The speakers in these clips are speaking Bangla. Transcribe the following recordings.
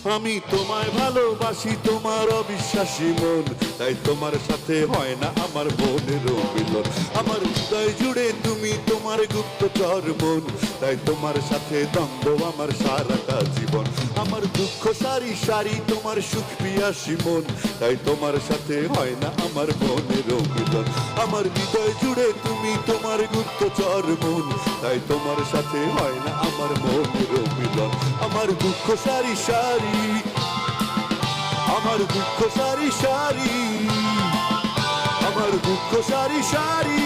আমি তোমায় ভালোবাসি তোমার অবিশ্বাসী মন, তাই তোমার সাথে হয় না আমার মনের মিলন। আমার হৃদয় জুড়ে তুমি তোমার গুপ্তচর মন, তাই তোমার সাথে দ্বন্দ্ব আমার সারাটা জীবন। আমার দুঃখ সারি সারি তোমার সুখ পিয়াসী মন, তাই তোমার সাথে হয় না আমার মনের মিলন। আমার হৃদয় জুড়ে তুমি তোমার গুপ্তচর মন, তাই তোমার সাথে হয় না আমার মনের মিলন। আমার দুঃখ সারি সারি, আমার দুঃখ সারি সারি, আমার দুঃখ সারি সারি।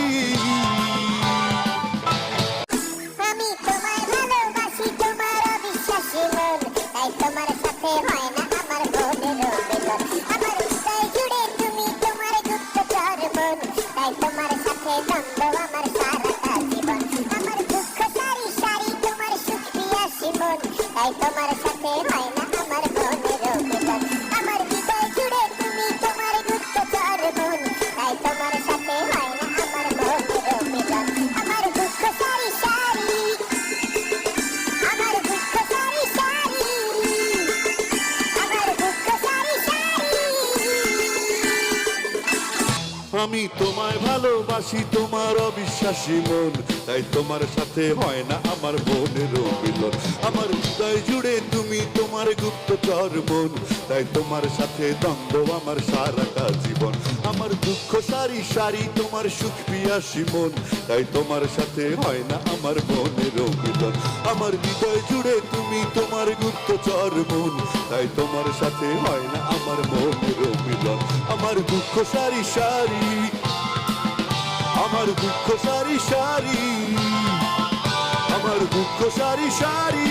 আমি তোমায় ভালোবাসি তোমার অবিশ্বাসী মন, তাই তোমার সাথে হয় না আমার মনের মিলন। আমার হৃদয় জুড়ে তুমি তোমার গুপ্তচর মন, তাই তোমার সাথে দ্বন্দ্ব আমার সারাটা জীবন। আমার দুঃখ সারি সারি তোমার সুখ পিয়াসী মন, তাই তোমার সাথে হয় না আমার মনের মিলন। আমার হৃদয় জুড়ে তুমি তোমার গুপ্তচর মন, তাই তোমার সাথে হয় না আমার মনের মিলন। আমার দুঃখ সারি সারি, আমার দুঃখ সারি সারি, আমার দুঃখ সারি সারি। আমি তোমায় ভালোবাসি তোমার অবিশ্বাসী মন, তাই তোমার সাথে হয় না আমার মনের মিলন। আমার হৃদয় জুড়ে তুমি তোমার গুপ্তচর মন, তাই তোমার সাথে দ্বন্দ্ব আমার সারাটা জীবন। আমার দুঃখ সারি সারি তোমার সুখ পিয়াসী মন, তাই তোমার সাথে হয় না আমার মনের মিলন। আমার হৃদয় জুড়ে তুমি তোমার গুপ্তচর মন, তাই তোমার সাথে হয় না আমার মনের মিলন। আমার দুঃখ সারি সারি, আমার দুঃখ সারি সারি, আমার দুঃখ সারি সারি।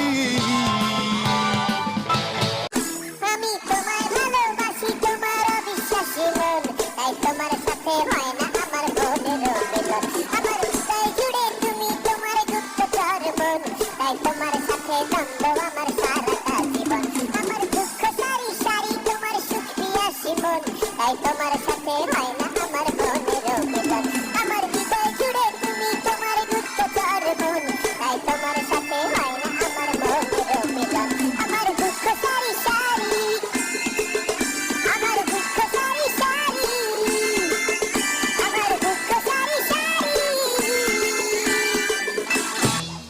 আমি তোমায় ভালোবাসি তোমার অবিশ্বাসী মন, তাই তোমার সাথে হয় না আমার মনের মিলন। আমার হৃদয় জুড়ে তুমি তোমার গুপ্তচর মন, তাই তোমার সাথে দ্বন্দ্ব আমার সারাটা জীবন। আমার দুঃখ সারি সারি তোমার সুখ পিয়াসী মন, তাই তোমার সাথে হয় না আমার মনের মিলন। আমার হৃদয় জুড়ে তুমি তোমার গুপ্তচর মন, তাই তোমার সাথে হয় না আমার মনের মিলন। আমার দুঃখ সারি সারি, আমার দুঃখ সারি সারি, আমার দুঃখ সারি সারি।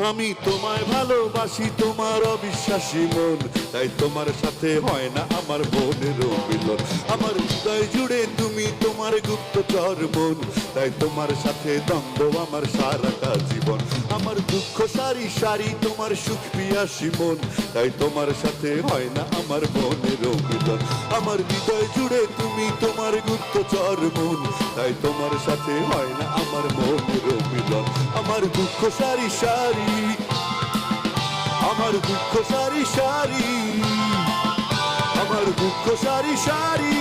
আমি তোমায় ভালোবাসি তোমার অবিশ্বাসী মন, তাই তোমার সাথে হয় না আমার মনের মিলন। আমার হৃদয় জুড়ে তুমি তোমার গুপ্তচর মন, তাই তোমার সাথে দ্বন্দ্ব আমার সারাটা জীবন। আমার দুঃখ সারি সারি তোমার সুখ পিয়াসী মন, তাই তোমার সাথে হয় না আমার মনের মিলন। আমার হৃদয় জুড়ে তুমি তোমার গুপ্তচর মন, তাই তোমার সাথে হয় না আমার মনের মিলন। আমার দুঃখ সারি সারি, আমার দুঃখ সারি সারি, আমার দুঃখ সারি সারি।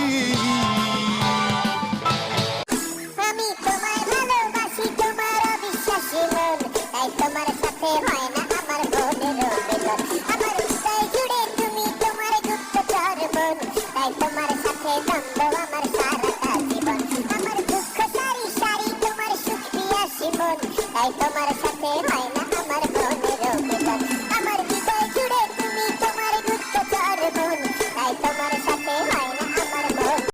আমি তোমায় ভালোবাসি তোমার অবিশ্বাসী মন, তাই তোমার সাথে হয় না আমার মনের মিলন। আমার হৃদয় জুড়ে তুমি তোমার গুপ্তচর মন, তাই তোমার সাথে দ্বন্দ্ব আমার সারাটা জীবন। আমার দুঃখ সারি সারি তোমার সুখ পিয়াসী মন, তাই তোমার সাথে হয় না